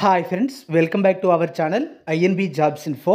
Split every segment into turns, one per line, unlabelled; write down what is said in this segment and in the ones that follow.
Hi friends, welcome back to our channel INB jobs info.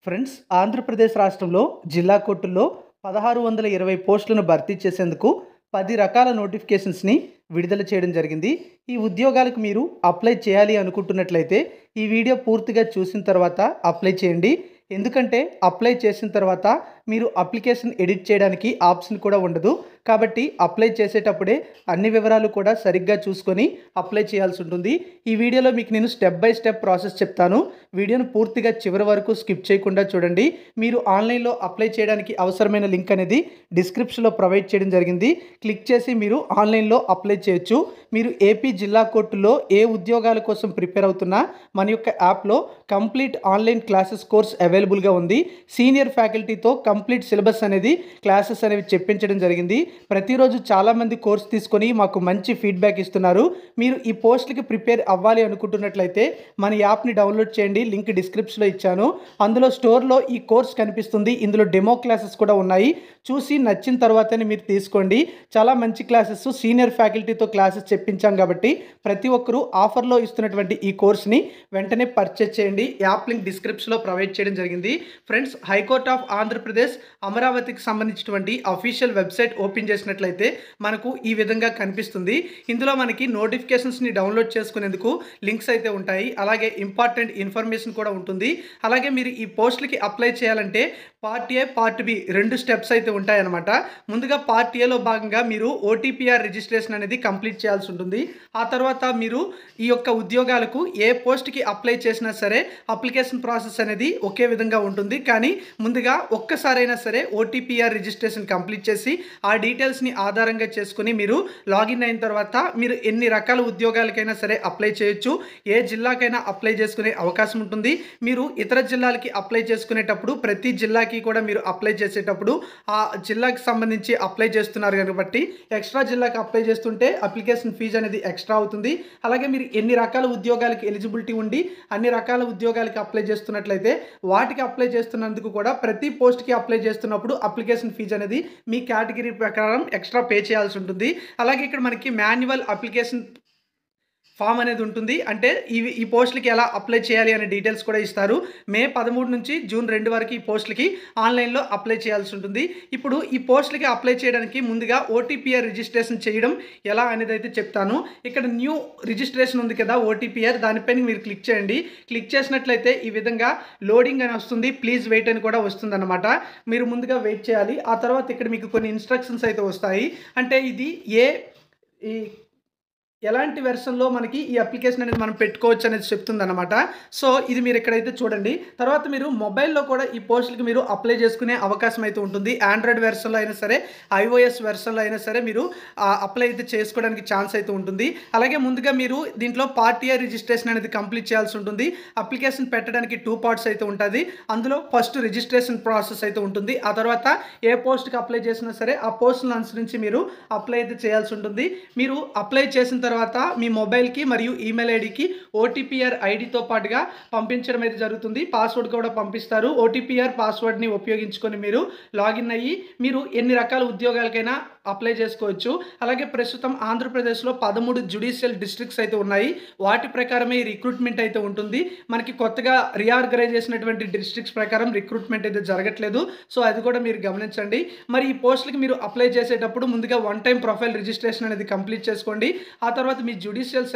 Friends, Andhra Pradesh రాష్ట్రంలో జిల్లా కోర్టుల్లో 1620 పోస్టులను భర్తీ చేసేందుకు 10 రకాల నోటిఫికేషన్స్ని విడుదల చేయడం జరిగింది. ఈ ఉద్యోగాలకు మీరు అప్లై చేయాలి అనుకుంటున్నట్లయితే ఈ వీడియో పూర్తిగా చూసిన తర్వాత అప్లై చేయండి. ఎందుకంటే అప్లై చేసిన తర్వాత మీరు అప్లికేషన్ ఎడిట్ చేయడానికి ఆప్షన్ కూడా ఉండదు. కాబట్టి అప్లై చేసేటప్పుడే అన్ని వివరాలు కూడా సరిగ్గా చూసుకొని అప్లై చేయాల్సి ఉంటుంది. ఈ వీడియోలో మీకు నేను స్టెప్ బై స్టెప్ ప్రాసెస్ చెప్తాను. వీడియోను పూర్తిగా చివరి వరకు స్కిప్ చేయకుండా చూడండి. మీరు ఆన్లైన్లో అప్లై చేయడానికి అవసరమైన లింక్ అనేది డిస్క్రిప్షన్లో ప్రొవైడ్ చేయడం జరిగింది. క్లిక్ చేసి మీరు ఆన్లైన్లో అప్లై చేయొచ్చు. మీరు ఏపీ జిల్లా కోర్టులో ఏ ఉద్యోగాల కోసం ప్రిపేర్ అవుతున్నా మన యొక్క యాప్లో కంప్లీట్ ఆన్లైన్ క్లాసెస్ కోర్స్ అవైలబుల్గా ఉంది. సీనియర్ ఫ్యాకల్టీతో కంప్లీట్ సిలబస్ అనేది క్లాసెస్ అనేవి చెప్పించడం జరిగింది. ప్రతిరోజు చాలామంది కోర్స్ తీసుకొని మాకు మంచి ఫీడ్బ్యాక్ ఇస్తున్నారు. మీరు ఈ పోస్ట్కి ప్రిపేర్ అవ్వాలి అనుకుంటున్నట్లయితే మన యాప్ని డౌన్లోడ్ చేయండి. లింక్ డిస్క్రిప్షన్లో ఇచ్చాను. అందులో స్టోర్లో ఈ కోర్స్ కనిపిస్తుంది. ఇందులో డెమో క్లాసెస్ కూడా ఉన్నాయి. చూసి నచ్చిన తర్వాతనే మీరు తీసుకోండి. చాలా మంచి క్లాసెస్, సీనియర్ ఫ్యాకల్టీతో క్లాసెస్ చెప్పించాం కాబట్టి ప్రతి ఒక్కరూ ఆఫర్లో ఇస్తున్నటువంటి ఈ కోర్స్ని వెంటనే పర్చేజ్ చేయండి. యాప్ లింక్ డిస్క్రిప్షన్లో ప్రొవైడ్ చేయడం జరిగింది. ఫ్రెండ్స్, హైకోర్ట్ ఆఫ్ ఆంధ్రప్రదేశ్ అమరావతికి సంబంధించినటువంటి అఫీషియల్ వెబ్సైట్ ఓపెన్ చేసినట్లయితే మనకు ఈ విధంగా కనిపిస్తుంది. ఇందులో మనకి నోటిఫికేషన్స్ని డౌన్లోడ్ చేసుకునేందుకు లింక్స్ అయితే ఉంటాయి. అలాగే ఇంపార్టెంట్ ఇన్ఫర్మేషన్ కూడా ఉంటుంది. అలాగే మీరు ఈ పోస్టులకి అప్లై చేయాలంటే part A, part B 2 steps అయితే ఉంటాయన్నమాట. ముందుగా పార్ట్ ఏలో భాగంగా మీరు ఓటీపీఆర్ రిజిస్ట్రేషన్ అనేది కంప్లీట్ చేయాల్సి ఉంటుంది. ఆ తర్వాత మీరు ఈ యొక్క ఉద్యోగాలకు ఏ పోస్ట్కి అప్లై చేసినా సరే అప్లికేషన్ ప్రాసెస్ అనేది ఒకే విధంగా ఉంటుంది. కానీ ముందుగా ఒక్కసారైనా సరే ఓటీపీఆర్ రిజిస్ట్రేషన్ కంప్లీట్ చేసి ఆ డీటెయిల్స్ని ఆధారంగా చేసుకుని మీరు లాగిన్ అయిన తర్వాత మీరు ఎన్ని రకాల ఉద్యోగాలకైనా సరే అప్లై చేయొచ్చు. ఏ జిల్లాకైనా అప్లై చేసుకునే అవకాశం ఉంటుంది. మీరు ఇతర జిల్లాలకి అప్లై చేసుకునేటప్పుడు ప్రతి జిల్లాకి కూడా మీరు అప్లై చేసేటప్పుడు ఆ జిల్లాకి సంబంధించి అప్లై చేస్తున్నారు కాబట్టి ఎక్స్ట్రా జిల్లాకి అప్లై చేస్తుంటే అప్లికేషన్ ఫీజు అనేది ఎక్స్ట్రా అవుతుంది. అలాగే మీరు ఎన్ని రకాల ఉద్యోగాలకి ఎలిజిబిలిటీ ఉండి అన్ని రకాల ఉద్యోగాలకి అప్లై చేస్తున్నట్లయితే వాటికి అప్లై చేస్తున్నందుకు కూడా ప్రతి పోస్ట్కి అప్లై చేస్తున్నప్పుడు అప్లికేషన్ ఫీజు అనేది మీ కేటగిరీ ప్రకారం ఎక్స్ట్రా పే చేయాల్సి ఉంటుంది. అలాగే ఇక్కడ మనకి మాన్యువల్ అప్లికేషన్ ఫామ్ అనేది ఉంటుంది. అంటే ఈ పోస్టులకి ఎలా అప్లై చేయాలి అనే డీటెయిల్స్ కూడా ఇస్తారు. మే 13 నుంచి జూన్ 2 వరకు ఈ పోస్టులకి ఆన్లైన్లో అప్లై చేయాల్సి ఉంటుంది. ఇప్పుడు ఈ పోస్టులకి అప్లై చేయడానికి ముందుగా ఓటీపీఆర్ రిజిస్ట్రేషన్ చేయడం ఎలా అనేది అయితే చెప్తాను. ఇక్కడ న్యూ రిజిస్ట్రేషన్ ఉంది కదా ఓటీపీఆర్, దానిపైన మీరు క్లిక్ చేయండి. క్లిక్ చేసినట్లయితే ఈ విధంగా లోడింగ్ అని వస్తుంది. ప్లీజ్ వెయిట్ అని కూడా వస్తుంది అనమాట. మీరు ముందుగా వెయిట్ చేయాలి. ఆ తర్వాత ఇక్కడ మీకు కొన్ని ఇన్స్ట్రక్షన్స్ అయితే వస్తాయి. అంటే ఇది ఎలాంటి వెర్షన్లో మనకి ఈ అప్లికేషన్ అనేది మనం పెట్టుకోవచ్చు అనేది చెప్తుంది అనమాట. సో ఇది మీరు ఇక్కడైతే చూడండి. తర్వాత మీరు మొబైల్లో కూడా ఈ పోస్టులకి మీరు అప్లై చేసుకునే అవకాశం అయితే ఉంటుంది. ఆండ్రాయిడ్ వెర్షన్లో అయినా సరే, ఐఓఎస్ వెర్షన్లో అయినా సరే మీరు అప్లై అయితే చేసుకోవడానికి ఛాన్స్ అయితే ఉంటుంది. అలాగే ముందుగా మీరు దీంట్లో పార్ట్ ఏ రిజిస్ట్రేషన్ అనేది కంప్లీట్ చేయాల్సి ఉంటుంది. అప్లికేషన్ పెట్టడానికి 2 పార్ట్స్ అయితే ఉంటుంది. అందులో ఫస్ట్ రిజిస్ట్రేషన్ ప్రాసెస్ అయితే ఉంటుంది. ఆ తర్వాత ఏ పోస్ట్కి అప్లై చేసినా సరే ఆ పోస్ట్ను అనుసరించి మీరు అప్లై అయితే చేయాల్సి ఉంటుంది. మీరు అప్లై చేసిన తర్వాత మీ మొబైల్కి మరియు ఈమెయిల్ ఐడికి ఓటీపీఆర్ ఐడితో పాటుగా పంపించడం అయితే జరుగుతుంది. పాస్వర్డ్ కూడా పంపిస్తారు. ఓటీపీఆర్ పాస్వర్డ్ని ఉపయోగించుకొని మీరు లాగిన్ అయ్యి మీరు ఎన్ని రకాల ఉద్యోగాలకైనా అప్లై చేసుకోవచ్చు. అలాగే ప్రస్తుతం ఆంధ్రప్రదేశ్లో 13 జ్యుడిషియల్ డిస్ట్రిక్ట్స్ అయితే ఉన్నాయి. వాటి ప్రకారమే రిక్రూట్మెంట్ అయితే ఉంటుంది. మనకి కొత్తగా రీఆర్గనైజ్ చేసినటువంటి డిస్ట్రిక్ట్స్ ప్రకారం రిక్రూట్మెంట్ అయితే జరగట్లేదు. సో అది కూడా మీరు గమనించండి. మరి ఈ పోస్టులకి మీరు అప్లై చేసేటప్పుడు ముందుగా 1 టైం ప్రొఫైల్ రిజిస్ట్రేషన్ అనేది కంప్లీట్ చేసుకోండి. ఆ తర్వాత మీ జ్యుడిషియల్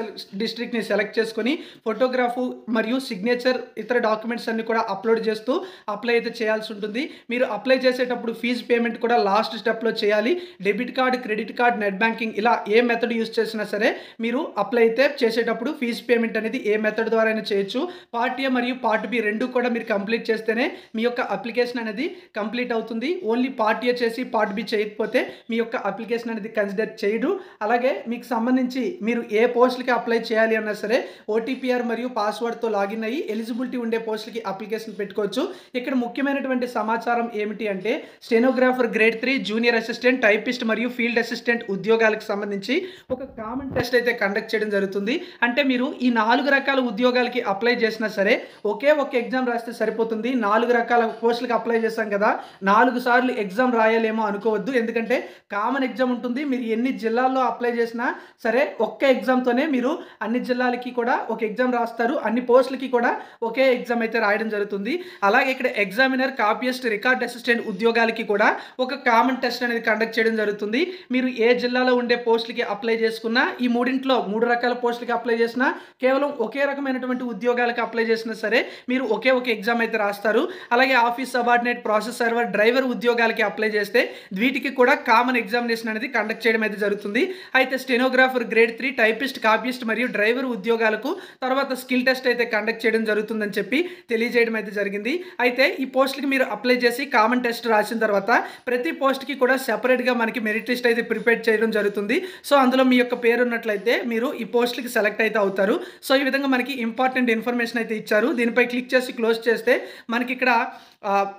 డిస్ట్రిక్ట్ని సెలెక్ట్ చేసుకొని ఫోటోగ్రాఫ్ మరియు సిగ్నేచర్ ఇతర డాక్యుమెంట్స్ అన్ని కూడా అప్లోడ్ చేస్తూ అప్లై అయితే చేయాల్సి ఉంటుంది. మీరు అప్లై చేసేటప్పుడు ఫీజు పేమెంట్ కూడా లాస్ట్ స్టెప్లో చేయాలి. Debit card, credit card, net banking ఇలా ఏ మెథడ్ యూజ్ చేసినా సరే మీరు అప్లై అయితే చేసేటప్పుడు ఫీజు పేమెంట్ అనేది ఏ మెథడ్ ద్వారా అయినా చేయొచ్చు. పార్ట్ ఏ మరియు పార్ట్ బి 2 కూడా మీరు కంప్లీట్ చేస్తేనే మీ యొక్క అప్లికేషన్ అనేది కంప్లీట్ అవుతుంది. ఓన్లీ పార్ట్ ఏ చేసి పార్ట్ బి చేయకపోతే మీ యొక్క అప్లికేషన్ అనేది కన్సిడర్ చేయడు. అలాగే మీకు సంబంధించి మీరు ఏ పోస్టులకి అప్లై చేయాలి అన్నా సరే ఓటీపీఆర్ మరియు పాస్వర్డ్తో లాగిన్ అయ్యి ఎలిజిబిలిటీ ఉండే పోస్టులకి అప్లికేషన్ పెట్టుకోవచ్చు. ఇక్కడ ముఖ్యమైనటువంటి సమాచారం ఏమిటి అంటే stenographer grade 3, junior assistant, typist మరియు ఫీల్డ్ అసిస్టెంట్ ఉద్యోగాలకు సంబంధించి ఒక కామన్ టెస్ట్ అయితే కండక్ట్ చేయడం జరుగుతుంది. అంటే మీరు ఈ 4 రకాల ఉద్యోగాలకి అప్లై చేసినా సరే ఒకే ఒక ఎగ్జామ్ రాస్తే సరిపోతుంది. 4 రకాల పోస్టులకు అప్లై చేశాం కదా, 4 సార్లు ఎగ్జామ్ రాయాలేమో అనుకోవద్దు. ఎందుకంటే కామన్ ఎగ్జామ్ ఉంటుంది. మీరు ఎన్ని జిల్లాల్లో అప్లై చేసినా సరే ఒక్క ఎగ్జామ్తోనే మీరు అన్ని జిల్లాలకి కూడా ఒక ఎగ్జామ్ రాస్తారు. అన్ని పోస్టులకి కూడా ఒకే ఎగ్జామ్ అయితే రాయడం జరుగుతుంది. అలాగే ఇక్కడ ఎగ్జామినర్, కాపీయిస్ట్, రికార్డ్ అసిస్టెంట్ ఉద్యోగాలకి కూడా ఒక కామన్ టెస్ట్ అనేది కండక్ట్ చేయడం జరుగుతుంది. మీరు ఏ జిల్లాలో ఉండే పోస్టులకి అప్లై చేసుకున్నా, ఈ మూడింట్లో 3 రకాల పోస్టులకి అప్లై చేసినా, కేవలం ఒకే రకమైనటువంటి ఉద్యోగాలకు అప్లై చేసినా సరే మీరు ఒకే ఒక ఎగ్జామ్ అయితే రాస్తారు. అలాగే office subordinate, process server, driver ఉద్యోగాలకి అప్లై చేస్తే వీటికి కూడా కామన్ ఎగ్జామినేషన్ అనేది కండక్ట్ చేయడం అయితే జరుగుతుంది. అయితే స్టెనోగ్రాఫర్ గ్రేడ్ 3, టైపిస్ట్, కాపీయిస్ట్ మరియు డ్రైవర్ ఉద్యోగాలకు తర్వాత స్కిల్ టెస్ట్ అయితే కండక్ట్ చేయడం జరుగుతుందని చెప్పి తెలియజేయడం అయితే జరిగింది. అయితే ఈ పోస్టులకి మీరు అప్లై చేసి కామన్ టెస్ట్ రాసిన తర్వాత ప్రతి పోస్ట్కి కూడా సెపరేట్గా మనకి మెరిట్ లిస్ట్ అయితే ప్రిపేర్ చేయడం జరుగుతుంది. సో అందులో మీ యొక్క పేరు ఉన్నట్లయితే మీరు ఈ పోస్టులకి సెలెక్ట్ అయితే అవుతారు. సో ఈ విధంగా మనకి ఇంపార్టెంట్ ఇన్ఫర్మేషన్ అయితే ఇచ్చారు. దీనిపై క్లిక్ చేసి క్లోజ్ చేస్తే మనకి ఇక్కడ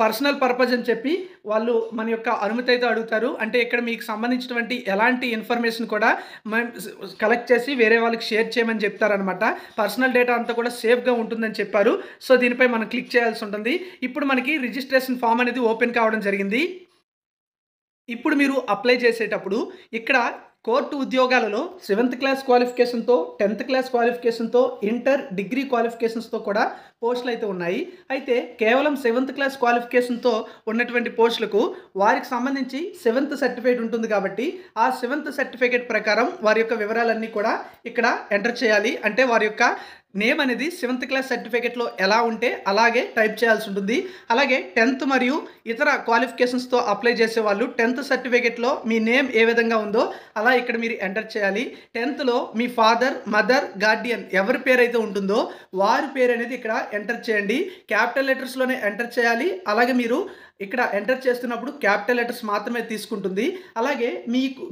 పర్సనల్ పర్పస్ అని చెప్పి వాళ్ళు మన యొక్క అనుమతి అయితే అడుగుతారు. అంటే ఇక్కడ మీకు సంబంధించినటువంటి ఎలాంటి ఇన్ఫర్మేషన్ కూడా మనం కలెక్ట్ చేసి వేరే వాళ్ళకి షేర్ చేయమని చెప్తారనమాట. పర్సనల్ డేటా అంతా కూడా సేఫ్గా ఉంటుందని చెప్పారు. సో దీనిపై మనం క్లిక్ చేయాల్సి ఉంటుంది. ఇప్పుడు మనకి రిజిస్ట్రేషన్ ఫామ్ అనేది ఓపెన్ కావడం జరిగింది. ఇప్పుడు మీరు అప్లై చేసేటప్పుడు ఇక్కడ కోర్టు ఉద్యోగాలలో 7th క్లాస్ క్వాలిఫికేషన్తో, 10th క్లాస్ క్వాలిఫికేషన్తో, ఇంటర్, డిగ్రీ క్వాలిఫికేషన్స్తో కూడా పోస్టులు అయితే ఉన్నాయి. అయితే కేవలం 7th క్లాస్ క్వాలిఫికేషన్తో ఉన్నటువంటి పోస్టులకు వారికి సంబంధించి 7th సర్టిఫికేట్ ఉంటుంది కాబట్టి ఆ 7th సర్టిఫికేట్ ప్రకారం వారి యొక్క వివరాలన్నీ కూడా ఇక్కడ ఎంటర్ చేయాలి. అంటే వారి యొక్క నేమ్ అనేది 7th క్లాస్ సర్టిఫికేట్లో ఎలా ఉంటే అలాగే టైప్ చేయాల్సి ఉంటుంది. అలాగే 10th మరియు ఇతర క్వాలిఫికేషన్స్తో అప్లై చేసే వాళ్ళు 10th సర్టిఫికేట్లో మీ నేమ్ ఏ విధంగా ఉందో అలా ఇక్కడ మీరు ఎంటర్ చేయాలి. 10thలో మీ ఫాదర్, మదర్, గార్డియన్ ఎవరి పేరు అయితే ఉంటుందో వారి పేరు అనేది ఇక్కడ ఎంటర్ చేయండి. క్యాపిటల్ లెటర్స్లోనే ఎంటర్ చేయాలి. అలాగే మీరు ఇక్కడ ఎంటర్ చేస్తున్నప్పుడు క్యాపిటల్ లెటర్స్ మాత్రమే తీసుకుంటుంది. అలాగే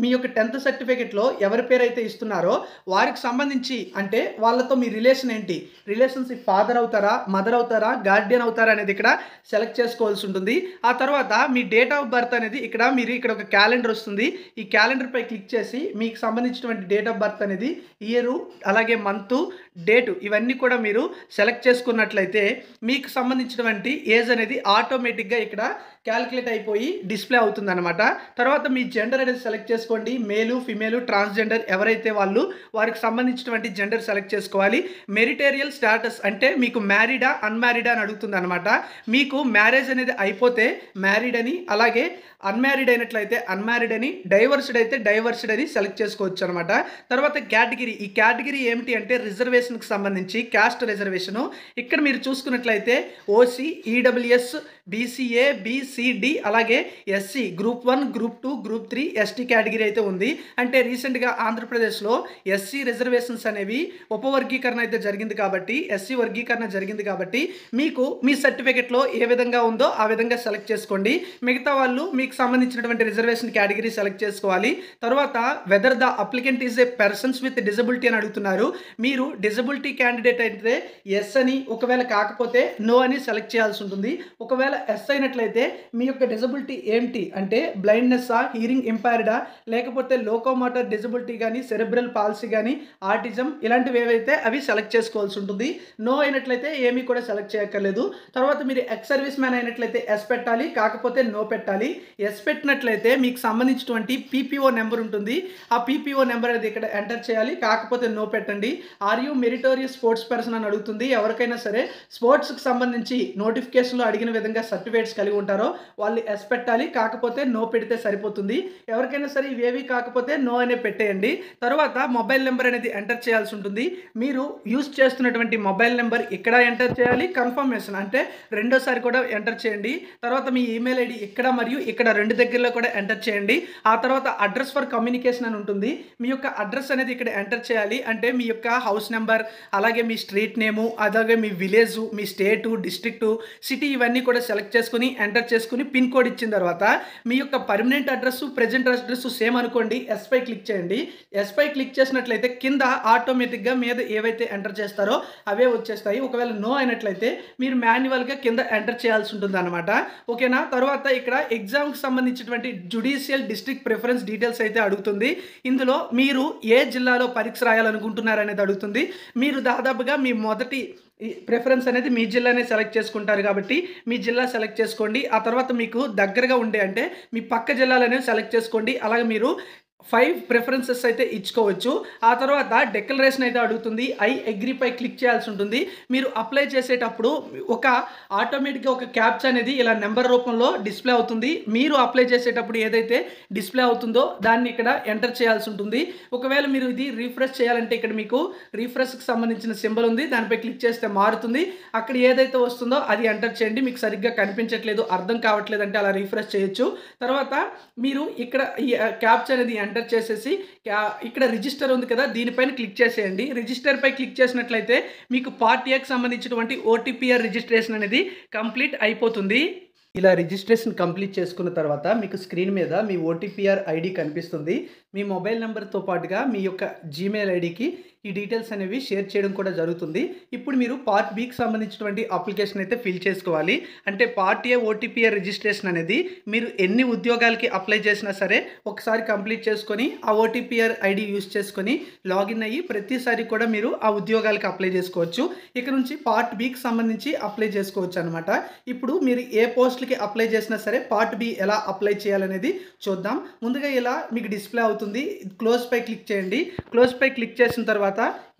మీ యొక్క 10th సర్టిఫికేట్లో ఎవరి పేరు అయితే ఇస్తున్నారో వారికి సంబంధించి అంటే వాళ్ళతో మీ రిలేషన్ ఏంటి, రిలేషన్షిప్ ఫాదర్ అవుతారా, మదర్ అవుతారా, గార్డియన్ అవుతారా అనేది ఇక్కడ సెలెక్ట్ చేసుకోవాల్సి ఉంటుంది. ఆ తర్వాత మీ డేట్ ఆఫ్ బర్త్ అనేది మీరు ఇక్కడ ఒక క్యాలెండర్ వస్తుంది. ఈ క్యాలెండర్పై క్లిక్ చేసి మీకు సంబంధించినటువంటి డేట్ ఆఫ్ బర్త్ అనేది ఇయరు, అలాగే మంతు, డేటు ఇవన్నీ కూడా మీరు సెలెక్ట్ చేసుకున్నట్లయితే మీకు సంబంధించినటువంటి ఏజ్ అనేది ఆటోమేటిక్గా ఇక్కడ క్యాలిక్యులేట్ అయిపోయి డిస్ప్లే అవుతుంది అనమాట. తర్వాత మీ జెండర్ అనేది సెలెక్ట్ చేసుకోండి. మేలు, ఫిమేలు, ట్రాన్స్జెండర్ ఎవరైతే వాళ్ళు వారికి సంబంధించినటువంటి జెండర్ సెలెక్ట్ చేసుకోవాలి. మెరిటేరియల్ స్టేటస్ అంటే మీకు మ్యారీడా, అన్మ్యారీడా అని అడుగుతుంది అనమాట. మీకు మ్యారేజ్ అనేది అయిపోతే మ్యారీడ్ అని, అలాగే అన్మ్యారీడ్ అయినట్లయితే అన్మ్యారీడ్ అని, డైవర్స్డ్ అయితే డైవర్స్డ్ అని సెలెక్ట్ చేసుకోవచ్చు అనమాట. తర్వాత కేటగిరీ, ఈ కేటగిరీ ఏమిటి అంటే రిజర్వేషన్కి సంబంధించి క్యాస్ట్ రిజర్వేషను. ఇక్కడ మీరు చూసుకున్నట్లయితే ఓసీ, ఈడబ్ల్యూఎస్, బీసీఏ, బీసీడి, అలాగే SC, group 1, group 2, group 3, ST category అయితే ఉంది. అంటే రీసెంట్గా ఆంధ్రప్రదేశ్లో ఎస్సీ రిజర్వేషన్స్ అనేవి ఉపవర్గీకరణ అయితే జరిగింది కాబట్టి, ఎస్సీ వర్గీకరణ జరిగింది కాబట్టి మీకు మీ సర్టిఫికెట్లో ఏ విధంగా ఉందో ఆ విధంగా సెలెక్ట్ చేసుకోండి. మిగతా వాళ్ళు మీకు సంబంధించినటువంటి రిజర్వేషన్ కేటగిరీ సెలెక్ట్ చేసుకోవాలి. తర్వాత whether the applicant is a persons with disability అని అడుగుతున్నారు. మీరు డిజబిలిటీ క్యాండిడేట్ అయితే ఎస్ అని, ఒకవేళ కాకపోతే నో అని సెలెక్ట్ చేయాల్సి ఉంటుంది. ఒకవేళ ఎస్ అయినట్లయితే మీ యొక్క డిజబిలిటీ ఏంటి అంటే బ్లైండ్నెస్సా, హీరింగ్ ఇంపైర్డా, లేకపోతే లోకోమోటర్ డిజబిలిటీ కానీ, సెరెబ్రల్ పాలసీ కానీ, ఆటిజం ఇలాంటివి ఏవైతే అవి సెలెక్ట్ చేసుకోవాల్సి ఉంటుంది. నో అయినట్లయితే ఏమీ కూడా సెలెక్ట్ చేయక్కర్లేదు. తర్వాత మీరు ఎక్స్ సర్వీస్ మ్యాన్ అయినట్లయితే ఎస్ పెట్టాలి, కాకపోతే నో పెట్టాలి. ఎస్ పెట్టినట్లయితే మీకు సంబంధించినటువంటి పీపీఓ నెంబర్ ఉంటుంది. ఆ పీపీఓ నెంబర్ అనేది ఇక్కడ ఎంటర్ చేయాలి, కాకపోతే నో పెట్టండి. Are you meritorious sports person అని అడుగుతుంది. ఎవరికైనా సరే స్పోర్ట్స్కి సంబంధించి నోటిఫికేషన్లో అడిగిన విధంగా సర్టిఫికేట్స్ కలిగి ఉంటారో వాళ్ళు ఎస్ పెట్టాలి, కాకపోతే నో పెడితే సరిపోతుంది. ఎవరికైనా సరే ఇవేవి కాకపోతే నో అనే పెట్టేయండి. తర్వాత మొబైల్ నెంబర్ అనేది ఎంటర్ చేయాల్సి ఉంటుంది. మీరు యూజ్ చేస్తున్నటువంటి మొబైల్ నెంబర్ ఇక్కడ ఎంటర్ చేయాలి. కన్ఫర్మేషన్ అంటే రెండోసారి కూడా ఎంటర్ చేయండి. తర్వాత మీ ఈమెయిల్ ఐడి ఇక్కడ మరియు ఇక్కడ 2 దగ్గరలో కూడా ఎంటర్ చేయండి. ఆ తర్వాత అడ్రస్ ఫర్ కమ్యూనికేషన్ అని ఉంటుంది. మీ యొక్క అడ్రస్ అనేది ఇక్కడ ఎంటర్ చేయాలి. అంటే మీ యొక్క హౌస్ నెంబర్ నెంబర్, అలాగే మీ స్ట్రీట్ నేము, అలాగే మీ విలేజు, మీ స్టేటు, డిస్ట్రిక్టు, సిటీ ఇవన్నీ కూడా సెలెక్ట్ చేసుకుని ఎంటర్ చేసుకుని పిన్ కోడ్ ఇచ్చిన తర్వాత మీ యొక్క permanent address, present address same అనుకోండి. ఎస్పై క్లిక్ చేయండి. ఎస్పై క్లిక్ చేసినట్లయితే కింద ఆటోమేటిక్గా మీద ఏవైతే ఎంటర్ చేస్తారో అవే వచ్చేస్తాయి. ఒకవేళ నో అయినట్లయితే మీరు మాన్యువల్గా కింద ఎంటర్ చేయాల్సి ఉంటుంది అనమాట. ఓకేనా. తర్వాత ఇక్కడ ఎగ్జామ్కి సంబంధించినటువంటి జ్యుడిషియల్ డిస్ట్రిక్ట్ ప్రిఫరెన్స్ డీటెయిల్స్ అయితే అడుగుతుంది. ఇందులో మీరు ఏ జిల్లాలో పరీక్ష రాయాలనుకుంటున్నారు అనేది అడుగుతుంది. మీరు దాదాపుగా మీ మొదటి ప్రిఫరెన్స్ అనేది మీ జిల్లానే సెలెక్ట్ చేసుకుంటారు కాబట్టి మీ జిల్లా సెలెక్ట్ చేసుకోండి. ఆ తర్వాత మీకు దగ్గరగా ఉండే అంటే మీ పక్క జిల్లాలనేవి సెలెక్ట్ చేసుకోండి. అలాగే మీరు 5 ప్రిఫరెన్సెస్ అయితే ఇచ్చుకోవచ్చు. ఆ తర్వాత డిక్లరేషన్ అయితే అడుగుతుంది. ఐ అగ్రీపై క్లిక్ చేయాల్సి ఉంటుంది. మీరు అప్లై చేసేటప్పుడు ఒక ఆటోమేటిక్గా ఒక క్యాప్చా అనేది ఇలా నెంబర్ రూపంలో డిస్ప్లే అవుతుంది. మీరు అప్లై చేసేటప్పుడు ఏదైతే డిస్ప్లే అవుతుందో దాన్ని ఇక్కడ ఎంటర్ చేయాల్సి ఉంటుంది. ఒకవేళ మీరు ఇది రీఫ్రెష్ చేయాలంటే ఇక్కడ మీకు రీఫ్రెష్కి సంబంధించిన సింబల్ ఉంది. దానిపై క్లిక్ చేస్తే మారుతుంది. అక్కడ ఏదైతే వస్తుందో అది ఎంటర్ చేయండి. మీకు సరిగ్గా కనిపించట్లేదు, అర్థం కావట్లేదు అంటే అలా రీఫ్రెష్ చేయొచ్చు. తర్వాత మీరు ఇక్కడ ఈ క్యాప్చా అనేది ఎంటర్ చేసేసి ఇక్కడ రిజిస్టర్ ఉంది కదా, దీనిపైన క్లిక్ చేసేయండి. రిజిస్టర్ పై క్లిక్ చేసినట్లయితే మీకు పార్ట్ ఏకి సంబంధించినటువంటి ఓటీపీఆర్ రిజిస్ట్రేషన్ అనేది కంప్లీట్ అయిపోతుంది. ఇలా రిజిస్ట్రేషన్ కంప్లీట్ చేసుకున్న తర్వాత మీకు స్క్రీన్ మీద మీ ఓటీపీఆర్ ఐడి కనిపిస్తుంది. మీ మొబైల్ నెంబర్తో పాటుగా మీ యొక్క జీమెయిల్ ఐడికి ఈ డీటెయిల్స్ అనేవి షేర్ చేయడం కూడా జరుగుతుంది. ఇప్పుడు మీరు పార్ట్ బికి సంబంధించినటువంటి అప్లికేషన్ అయితే ఫిల్ చేసుకోవాలి. అంటే పార్ట్ ఏ ఓటీపీఆర్ రిజిస్ట్రేషన్ అనేది మీరు ఎన్ని ఉద్యోగాలకి అప్లై చేసినా సరే ఒకసారి కంప్లీట్ చేసుకొని ఆ ఓటీపీఆర్ ఐడి యూస్ చేసుకొని లాగిన్ అయ్యి ప్రతిసారి కూడా మీరు ఆ ఉద్యోగాలకి అప్లై చేసుకోవచ్చు. ఇక నుంచి పార్ట్ బికి సంబంధించి అప్లై చేసుకోవచ్చు అనమాట. ఇప్పుడు మీరు ఏ పోస్ట్లకి అప్లై చేసినా సరే పార్ట్ బి ఎలా అప్లై చేయాలనేది చూద్దాం. ముందుగా ఇలా మీకు డిస్ప్లే అవుతుంది. క్లోజ్ పై క్లిక్ చేయండి. క్లోజ్ పై క్లిక్ చేసిన తర్వాత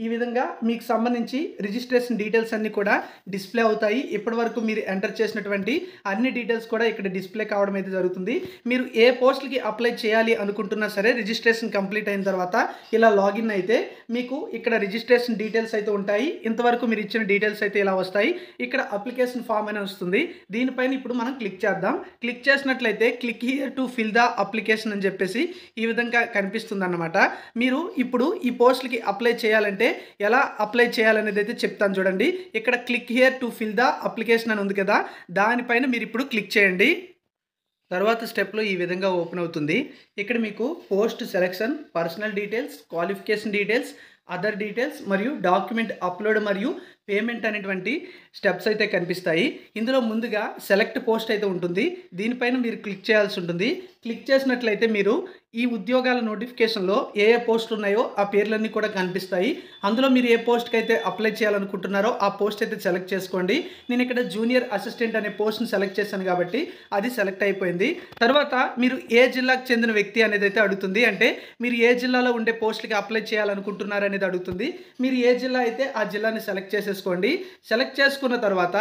ఈ విధంగా మీకు సంబంధించి రిజిస్ట్రేషన్ డీటెయిల్స్ అన్ని కూడా డిస్ప్లే అవుతాయి. ఇప్పటి వరకు మీరు ఎంటర్ చేసినటువంటి అన్ని డీటెయిల్స్ కూడా ఇక్కడ డిస్ప్లే కావడం అయితే జరుగుతుంది. మీరు ఏ పోస్టులకి అప్లై చేయాలి అనుకుంటున్నా సరే రిజిస్ట్రేషన్ కంప్లీట్ అయిన తర్వాత ఇలా లాగిన్ అయితే మీకు ఇక్కడ రిజిస్ట్రేషన్ డీటెయిల్స్ అయితే ఉంటాయి. ఇంతవరకు మీరు ఇచ్చిన డీటెయిల్స్ అయితే ఇలా వస్తాయి. ఇక్కడ అప్లికేషన్ ఫామ్ అని వస్తుంది. దీనిపైన ఇప్పుడు మనం క్లిక్ చేద్దాం. క్లిక్ చేసినట్లయితే click here to fill the application అని చెప్పేసి ఈ విధంగా కనిపిస్తుంది అన్నమాట. మీరు ఇప్పుడు ఈ పోస్టులకి అప్లై చేయాలంటే ఎలా అప్లై చేయాలనేది అయితే చెప్తాను చూడండి. ఇక్కడ click here to fill the application అని ఉంది కదా, దానిపైన మీరు ఇప్పుడు క్లిక్ చేయండి. తర్వాత స్టెప్లో ఈ విధంగా ఓపెన్ అవుతుంది. ఇక్కడ మీకు post selection, personal details, qualification details, other details మరియు డాక్యుమెంట్ అప్లోడ్ మరియు పేమెంట్ అనేటువంటి స్టెప్స్ అయితే కనిపిస్తాయి. ఇందులో ముందుగా సెలెక్ట్ పోస్ట్ అయితే ఉంటుంది. దీనిపైన మీరు క్లిక్ చేయాల్సి ఉంటుంది. క్లిక్ చేసినట్లయితే మీరు ఈ ఉద్యోగాల నోటిఫికేషన్లో ఏ ఏ పోస్టులు ఉన్నాయో ఆ పేర్లన్నీ కూడా కనిపిస్తాయి. అందులో మీరు ఏ పోస్ట్కి అయితే అప్లై చేయాలనుకుంటున్నారో ఆ పోస్ట్ అయితే సెలెక్ట్ చేసుకోండి. నేను ఇక్కడ జూనియర్ అసిస్టెంట్ అనే పోస్ట్ని సెలెక్ట్ చేశాను కాబట్టి అది సెలెక్ట్ అయిపోయింది. తర్వాత మీరు ఏ జిల్లాకు చెందిన వ్యక్తి అనేది అయితే అడుగుతుంది. అంటే మీరు ఏ జిల్లాలో ఉండే పోస్టులకి అప్లై చేయాలనుకుంటున్నారు అనేది అడుగుతుంది. మీరు ఏ జిల్లా అయితే ఆ జిల్లాని సెలెక్ట్ చేసేసుకోండి. సెలెక్ట్ చేసుకున్న తర్వాత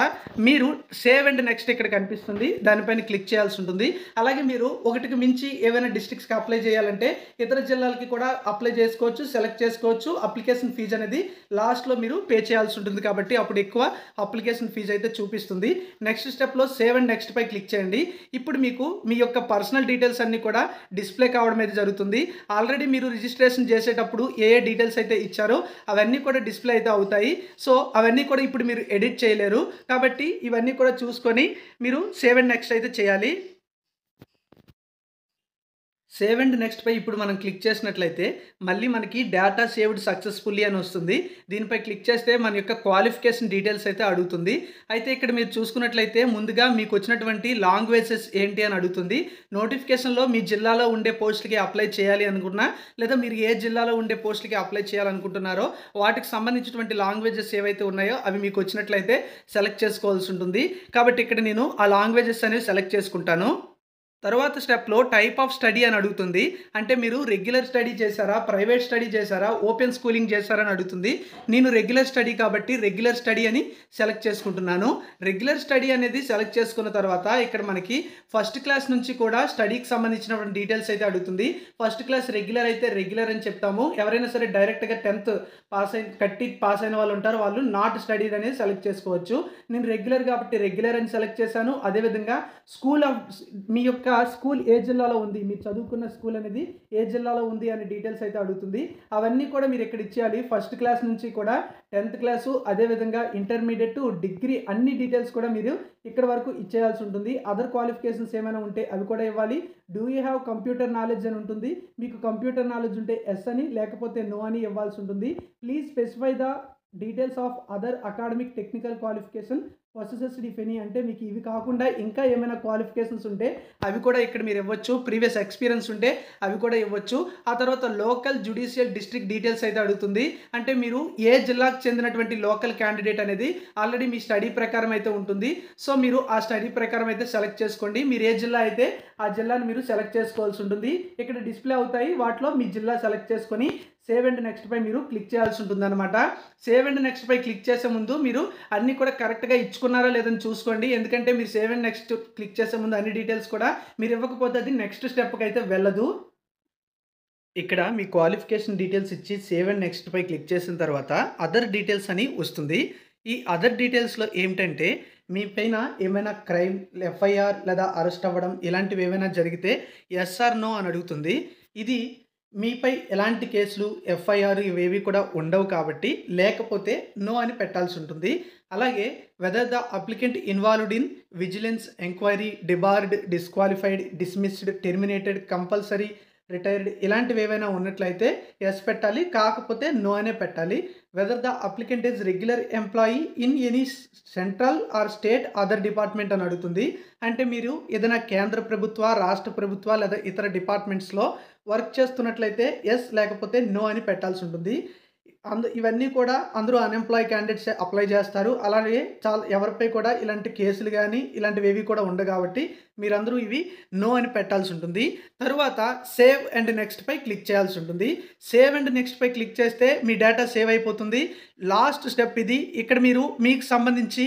మీరు సేవ్ అండ్ నెక్స్ట్ ఇక్కడ కనిపిస్తుంది, దానిపైన క్లిక్ చేయాల్సి ఉంటుంది. అలాగే మీరు ఒకటికి మించి ఏవైనా డిస్ట్రిక్ట్స్కి అప్లై చేయాలంటే ఇతర జిల్లాలకి కూడా అప్లై చేసుకోవచ్చు, సెలెక్ట్ చేసుకోవచ్చు. అప్లికేషన్ ఫీజు అనేది లాస్ట్లో మీరు పే చేయాల్సి ఉంటుంది కాబట్టి అప్పుడు ఎక్కువ అప్లికేషన్ ఫీజు అయితే చూపిస్తుంది. నెక్స్ట్ స్టెప్లో సేవ్ అండ్ నెక్స్ట్ పై క్లిక్ చేయండి. ఇప్పుడు మీకు మీ యొక్క పర్సనల్ డీటెయిల్స్ అన్నీ కూడా డిస్ప్లే కావడం అయితే జరుగుతుంది. ఆల్రెడీ మీరు రిజిస్ట్రేషన్ చేసేటప్పుడు ఏ ఏ డీటెయిల్స్ అయితే ఇచ్చారో అవన్నీ కూడా డిస్ప్లే అయితే అవుతాయి. సో అవన్నీ కూడా ఇప్పుడు మీరు ఎడిట్ చేయలేరు కాబట్టి ఇవన్నీ కూడా చూసుకొని మీరు సేవ్ అండ్ నెక్స్ట్ అయితే చేయాలి. సేవ్ అండ్ నెక్స్ట్ పై ఇప్పుడు మనం క్లిక్ చేసినట్లయితే మళ్ళీ మనకి డేటా సేవ్డ్ సక్సెస్ఫుల్లీ అని వస్తుంది. దీనిపై క్లిక్ చేస్తే మన యొక్క క్వాలిఫికేషన్ డీటెయిల్స్ అయితే అడుగుతుంది. అయితే ఇక్కడ మీరు చూసుకున్నట్లయితే ముందుగా మీకు వచ్చినటువంటి లాంగ్వేజెస్ ఏంటి అని అడుగుతుంది. నోటిఫికేషన్లో మీ జిల్లాలో ఉండే పోస్టులకి అప్లై చేయాలి అనుకున్నా లేదా మీరు ఏ జిల్లాలో ఉండే పోస్టులకి అప్లై చేయాలనుకుంటున్నారో వాటికి సంబంధించినటువంటి లాంగ్వేజెస్ ఏవైతే ఉన్నాయో అవి మీకు వచ్చినట్లయితే సెలెక్ట్ చేసుకోవాల్సి ఉంటుంది. కాబట్టి ఇక్కడ నేను ఆ లాంగ్వేజెస్ అనేవి సెలెక్ట్ చేసుకుంటాను. తర్వాత స్టెప్లో టైప్ ఆఫ్ స్టడీ అని అడుగుతుంది. అంటే మీరు రెగ్యులర్ స్టడీ చేశారా, ప్రైవేట్ స్టడీ చేశారా, ఓపెన్ స్కూలింగ్ చేశారా అని అడుగుతుంది. నేను రెగ్యులర్ స్టడీ కాబట్టి రెగ్యులర్ స్టడీ అని సెలెక్ట్ చేసుకుంటున్నాను. రెగ్యులర్ స్టడీ అనేది సెలెక్ట్ చేసుకున్న తర్వాత ఇక్కడ మనకి ఫస్ట్ క్లాస్ నుంచి కూడా స్టడీకి సంబంధించినటువంటి డీటెయిల్స్ అయితే అడుగుతుంది. ఫస్ట్ క్లాస్ రెగ్యులర్ అయితే రెగ్యులర్ అని చెప్తాము. ఎవరైనా సరే డైరెక్ట్గా 10th పాస్ అయిన వాళ్ళు ఉంటారు, వాళ్ళు నాట్ స్టడీ అనేది సెలెక్ట్ చేసుకోవచ్చు. నేను రెగ్యులర్ కాబట్టి రెగ్యులర్ అని సెలెక్ట్ చేశాను. అదేవిధంగా స్కూల్ ఆఫ్ మీ యొక్క స్కూల్ ఏ జిల్లాలో ఉంది, మీరు చదువుకున్న స్కూల్ అనేది ఏ జిల్లాలో ఉంది అనే డీటెయిల్స్ అయితే అడుగుతుంది. అవన్నీ కూడా మీరు ఇక్కడ ఇచ్చేయాలి. ఫస్ట్ క్లాస్ నుంచి కూడా 10th క్లాసు, అదేవిధంగా ఇంటర్మీడియట్, డిగ్రీ అన్ని డీటెయిల్స్ కూడా మీరు ఇక్కడ వరకు ఇచ్చేయాల్సి ఉంటుంది. అదర్ క్వాలిఫికేషన్స్ ఏమైనా ఉంటే అవి కూడా ఇవ్వాలి. Do you have computer knowledge అని ఉంటుంది. మీకు కంప్యూటర్ నాలెడ్జ్ ఉంటే ఎస్ అని, లేకపోతే నో అని ఇవ్వాల్సి ఉంటుంది. Please specify the details of other academic technical qualification possessed if any. అంటే మీకు ఇవి కాకుండా ఇంకా ఏమైనా క్వాలిఫికేషన్స్ ఉంటే అవి కూడా ఇక్కడ మీరు ఇవ్వచ్చు. ప్రీవియస్ ఎక్స్పీరియన్స్ ఉంటే అవి కూడా ఇవ్వచ్చు. ఆ తర్వాత లోకల్ జ్యుడిషియల్ డిస్ట్రిక్ట్ డీటెయిల్స్ అయితే అడుగుతుంది. అంటే మీరు ఏ జిల్లాకు చెందినటువంటి లోకల్ క్యాండిడేట్ అనేది ఆల్రెడీ మీ స్టడీ ప్రకారం అయితే ఉంటుంది. సో మీరు ఆ స్టడీ ప్రకారం అయితే సెలెక్ట్ చేసుకోండి. మీరు ఏ జిల్లా అయితే ఆ జిల్లాను మీరు సెలెక్ట్ చేసుకోవాల్సి ఉంటుంది. ఇక్కడ డిస్ప్లే అవుతాయి, వాటిలో మీ జిల్లా సెలెక్ట్ చేసుకొని సేవ్ అండ్ నెక్స్ట్ పై మీరు క్లిక్ చేయాల్సి ఉంటుంది అనమాట. సేవ్ అండ్ నెక్స్ట్ పై క్లిక్ చేసే ముందు మీరు అన్నీ కూడా కరెక్ట్గా ఇచ్చుకున్నారా లేదని చూసుకోండి. ఎందుకంటే మీరు సేవ్ అండ్ నెక్స్ట్ క్లిక్ చేసే ముందు అన్ని డీటెయిల్స్ కూడా మీరు ఇవ్వకపోతే అది నెక్స్ట్ స్టెప్కి అయితే వెళ్ళదు. ఇక్కడ మీ క్వాలిఫికేషన్ డీటెయిల్స్ ఇచ్చి సేవ్ అండ్ నెక్స్ట్ పై క్లిక్ చేసిన తర్వాత అదర్ డీటెయిల్స్ అని వస్తుంది. ఈ అదర్ డీటెయిల్స్లో ఏమిటంటే మీ పైన ఏమైనా క్రైమ్, ఎఫ్ఐఆర్ లేదా అరెస్ట్ అవ్వడం ఇలాంటివి ఏమైనా జరిగితే ఎస్ ఆర్ నో అని అడుగుతుంది. ఇది మీపై ఎలాంటి కేసులు, ఎఫ్ఐఆర్ ఇవేవి కూడా ఉండవు కాబట్టి లేకపోతే నో అని పెట్టాల్సి ఉంటుంది. అలాగే whether the applicant involved in vigilance enquiry, debarred, disqualified, dismissed, terminated, compulsory, retired ఇలాంటివి ఏవైనా ఉన్నట్లయితే ఎస్ పెట్టాలి, కాకపోతే నో అనే పెట్టాలి. Whether the applicant is regular employee in any central or state other department అని అడుగుతుంది. అంటే మీరు ఏదైనా కేంద్ర ప్రభుత్వ, రాష్ట్ర ప్రభుత్వ లేదా ఇతర డిపార్ట్మెంట్స్లో వర్క్ చేస్తున్నట్లయితే ఎస్, లేకపోతే నో అని పెట్టాల్సి ఉంటుంది. ఇవన్నీ కూడా అందరూ అన్ఎంప్లాయ్ క్యాండిడేట్స్ అప్లై చేస్తారు. అలాగే ఎవరిపై కూడా ఇలాంటి కేసులు కానీ ఇలాంటివి ఏవి కూడా ఉండవు కాబట్టి మీరందరూ ఇవి నో అని పెట్టాల్సి ఉంటుంది. తరువాత సేవ్ అండ్ నెక్స్ట్ పై క్లిక్ చేయాల్సి ఉంటుంది. సేవ్ అండ్ నెక్స్ట్ పై క్లిక్ చేస్తే మీ డేటా సేవ్ అయిపోతుంది. లాస్ట్ స్టెప్ ఇది. ఇక్కడ మీరు మీకు సంబంధించి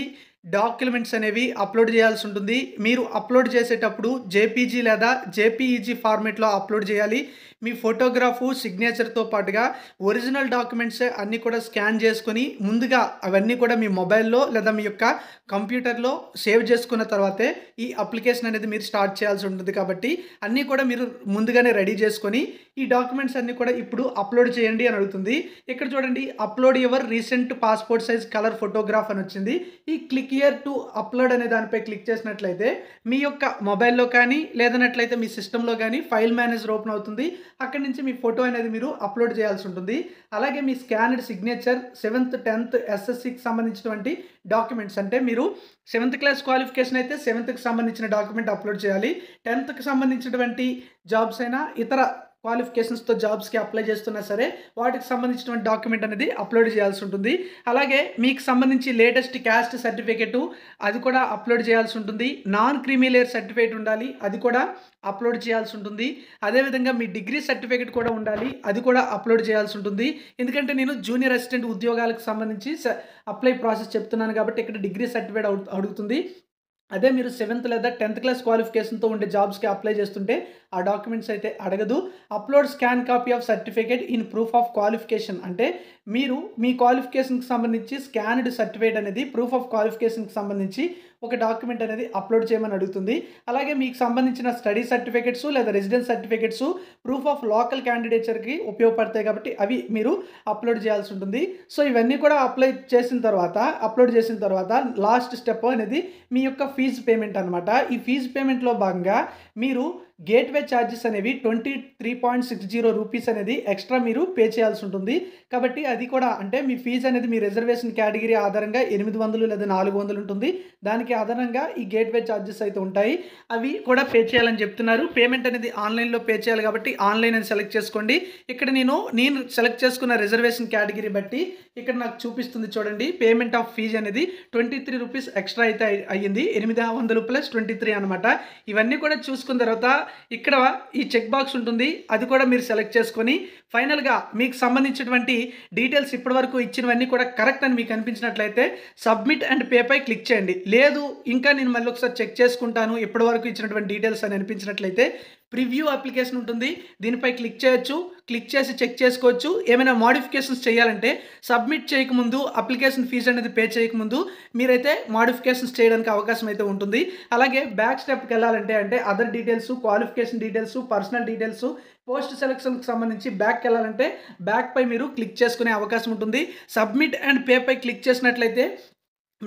డాక్యుమెంట్స్ అనేవి అప్లోడ్ చేయాల్సి ఉంటుంది. మీరు అప్లోడ్ చేసేటప్పుడు జేపీజీ లేదా జేపీఈజీ ఫార్మేట్లో అప్లోడ్ చేయాలి. మీ ఫోటోగ్రాఫు, సిగ్నేచర్తో పాటుగా ఒరిజినల్ డాక్యుమెంట్స్ అన్నీ కూడా స్కాన్ చేసుకొని ముందుగా అవన్నీ కూడా మీ మొబైల్లో లేదా మీ యొక్క కంప్యూటర్లో సేవ్ చేసుకున్న తర్వాతే ఈ అప్లికేషన్ అనేది మీరు స్టార్ట్ చేయాల్సి ఉంటుంది. కాబట్టి అన్నీ కూడా మీరు ముందుగానే రెడీ చేసుకొని ఈ డాక్యుమెంట్స్ అన్నీ కూడా ఇప్పుడు అప్లోడ్ చేయండి అని అడుగుతుంది. ఇక్కడ చూడండి, upload your recent passport size colour photograph అని వచ్చింది. ఈ క్లిక్ హియర్ టు అప్లోడ్ అనే దానిపై క్లిక్ చేసినట్లయితే మీ యొక్క మొబైల్లో కానీ లేదన్నట్లయితే మీ సిస్టంలో కానీ ఫైల్ మేనేజర్ ఓపెన్ అవుతుంది. అక్కడి నుంచి మీ ఫోటో అనేది మీరు అప్లోడ్ చేయాల్సి ఉంటుంది. అలాగే మీ స్కానర్డ్ సిగ్నేచర్, 7th 10th ఎస్ఎస్సికి సంబంధించినటువంటి డాక్యుమెంట్స్, అంటే మీరు 7th క్లాస్ క్వాలిఫికేషన్ అయితే 7th సంబంధించిన డాక్యుమెంట్ అప్లోడ్ చేయాలి. 10th సంబంధించినటువంటి జాబ్స్ అయినా ఇతర క్వాలిఫికేషన్స్తో జాబ్స్కి అప్లై చేస్తున్నా సరే వాటికి సంబంధించినటువంటి డాక్యుమెంట్ అనేది అప్లోడ్ చేయాల్సి ఉంటుంది. అలాగే మీకు సంబంధించి లేటెస్ట్ క్యాస్ట్ సర్టిఫికేటు అది కూడా అప్లోడ్ చేయాల్సి ఉంటుంది. నాన్ క్రీమీ లేయర్ సర్టిఫికేట్ ఉండాలి, అది కూడా అప్లోడ్ చేయాల్సి ఉంటుంది. అదేవిధంగా మీ డిగ్రీ సర్టిఫికేట్ కూడా ఉండాలి, అది కూడా అప్లోడ్ చేయాల్సి ఉంటుంది. ఎందుకంటే నేను జూనియర్ అసిస్టెంట్ ఉద్యోగాలకు సంబంధించి అప్లై ప్రాసెస్ చెప్తున్నాను కాబట్టి ఇక్కడ డిగ్రీ సర్టిఫికేట్ అడుగుతుంది. అదే మీరు 7th లేదా 10th క్లాస్ క్వాలిఫికేషన్తో ఉండే జాబ్స్కి అప్లై చేస్తుంటే ఆ డాక్యుమెంట్స్ అయితే అడగదు. Upload scan copy of certificate in proof of qualification, అంటే మీరు మీ క్వాలిఫికేషన్కి సంబంధించి స్కాన్డ్ సర్టిఫికేట్ అనేది ప్రూఫ్ ఆఫ్ క్వాలిఫికేషన్కి సంబంధించి ఒక డాక్యుమెంట్ అనేది అప్లోడ్ చేయమని అడుగుతుంది. అలాగే మీకు సంబంధించిన స్టడీ సర్టిఫికేట్స్ లేదా residence certificates proof of local క్యాండిడేచర్కి ఉపయోగపడతాయి కాబట్టి అవి మీరు అప్లోడ్ చేయాల్సి ఉంటుంది. సో ఇవన్నీ కూడా అప్లోడ్ చేసిన తర్వాత లాస్ట్ స్టెప్ అనేది మీ యొక్క ఫీజు పేమెంట్ అనమాట. ఈ ఫీజు పేమెంట్లో భాగంగా మీరు గేట్వే ఛార్జెస్ అనేవి 23.60 రూపీస్ అనేది ఎక్స్ట్రా మీరు పే చేయాల్సి ఉంటుంది. కాబట్టి అది కూడా అంటే మీ ఫీజు అనేది మీ రిజర్వేషన్ కేటగిరీ ఆధారంగా 800 లేదా 400 ఉంటుంది. దానికి ఆధారంగా ఈ గేట్వే ఛార్జెస్ అయితే ఉంటాయి, అవి కూడా పే చేయాలని చెప్తున్నారు. పేమెంట్ అనేది ఆన్లైన్లో పే చేయాలి కాబట్టి ఆన్లైన్ అని సెలెక్ట్ చేసుకోండి. ఇక్కడ నేను సెలెక్ట్ చేసుకున్న రిజర్వేషన్ కేటగిరీ బట్టి ఇక్కడ నాకు చూపిస్తుంది చూడండి, పేమెంట్ ఆఫ్ ఫీజు అనేది 23 రూపీస్ ఎక్స్ట్రా అయితే అయ్యింది. 800 ప్లస్ 23 అనమాట. ఇవన్నీ కూడా చూసుకున్న తర్వాత ఇక్కడ ఈ చెక్ బాక్స్ ఉంటుంది, అది కూడా మీరు సెలెక్ట్ చేసుకొని ఫైనల్గా మీకు సంబంధించినటువంటి డీటెయిల్స్ ఇప్పటి వరకు ఇచ్చినవన్నీ కూడా కరెక్ట్ అని మీకు అనిపించినట్లయితే సబ్మిట్ అండ్ పే పై క్లిక్ చేయండి. లేదు ఇంకా నేను మళ్ళీ ఒకసారి చెక్ చేసుకుంటాను ఇప్పటి వరకు ఇచ్చినటువంటి డీటెయిల్స్ అని అనిపించినట్లయితే ప్రివ్యూ అప్లికేషన్ ఉంటుంది. దీనిపై క్లిక్ చేయొచ్చు. క్లిక్ చేసి చెక్ చేసుకోవచ్చు. ఏమైనా మోడిఫికేషన్స్ చేయాలంటే సబ్మిట్ చేయకముందు, అప్లికేషన్ ఫీజు అనేది పే చేయకముందు మీరైతే మోడిఫికేషన్స్ చేయడానికి అవకాశం అయితే ఉంటుంది. అలాగే బ్యాక్ స్టెప్కి వెళ్ళాలంటే అంటే other details, qualification details, personal details, post సెలక్షన్కి సంబంధించి బ్యాక్కి వెళ్ళాలంటే బ్యాక్ పై మీరు క్లిక్ చేసుకునే అవకాశం ఉంటుంది. సబ్మిట్ అండ్ పే పై క్లిక్ చేసినట్లయితే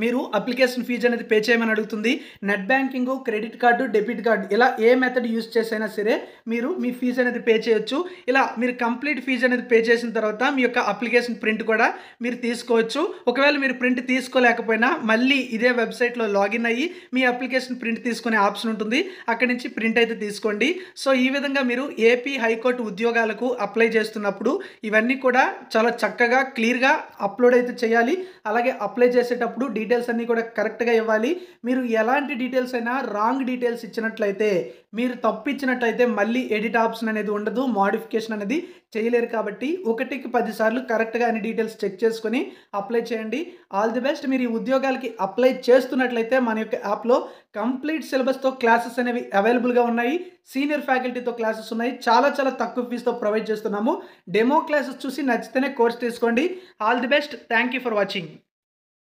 మీరు అప్లికేషన్ ఫీజు అనేది పే చేయమని అడుగుతుంది. Net banking, credit card, debit card ఇలా ఏ మెథడ్ యూస్ చేసైనా సరే మీరు మీ ఫీజు అనేది పే చేయొచ్చు. ఇలా మీరు కంప్లీట్ ఫీజు అనేది పే చేసిన తర్వాత మీ యొక్క అప్లికేషన్ ప్రింట్ కూడా మీరు తీసుకోవచ్చు. ఒకవేళ మీరు ప్రింట్ తీసుకోలేకపోయినా మళ్ళీ ఇదే వెబ్సైట్లో లాగిన్ అయ్యి మీ అప్లికేషన్ ప్రింట్ తీసుకునే ఆప్షన్ ఉంటుంది. అక్కడి నుంచి ప్రింట్ అయితే తీసుకోండి. సో ఈ విధంగా మీరు ఏపీ హైకోర్టు ఉద్యోగాలకు అప్లై చేస్తున్నప్పుడు ఇవన్నీ కూడా చాలా చక్కగా క్లియర్గా అప్లోడ్ అయితే చేయాలి. అలాగే అప్లై చేసేటప్పుడు డీటెయిల్స్ అన్నీ కూడా కరెక్ట్గా ఇవ్వాలి. మీరు ఎలాంటి డీటెయిల్స్ అయినా రాంగ్ డీటెయిల్స్ ఇచ్చినట్లయితే, మీరు తప్పు ఇచ్చినట్లయితే మళ్ళీ ఎడిట్ ఆప్షన్ అనేది ఉండదు, మోడిఫికేషన్ అనేది చేయలేరు. కాబట్టి 1కి 10 సార్లు కరెక్ట్గా అన్ని డీటెయిల్స్ చెక్ చేసుకొని అప్లై చేయండి. All the best. మీరు ఈ ఉద్యోగాలకి అప్లై చేస్తున్నట్లయితే మన యొక్క యాప్లో కంప్లీట్ సిలబస్తో క్లాసెస్ అనేవి అవైలబుల్గా ఉన్నాయి. సీనియర్ ఫ్యాకల్టీతో క్లాసెస్ ఉన్నాయి. చాలా చాలా తక్కువ ఫీజుతో ప్రొవైడ్ చేస్తున్నాము. డెమో క్లాసెస్ చూసి నచ్చితేనే కోర్స్ తీసుకోండి. All the best. Thank you for watching.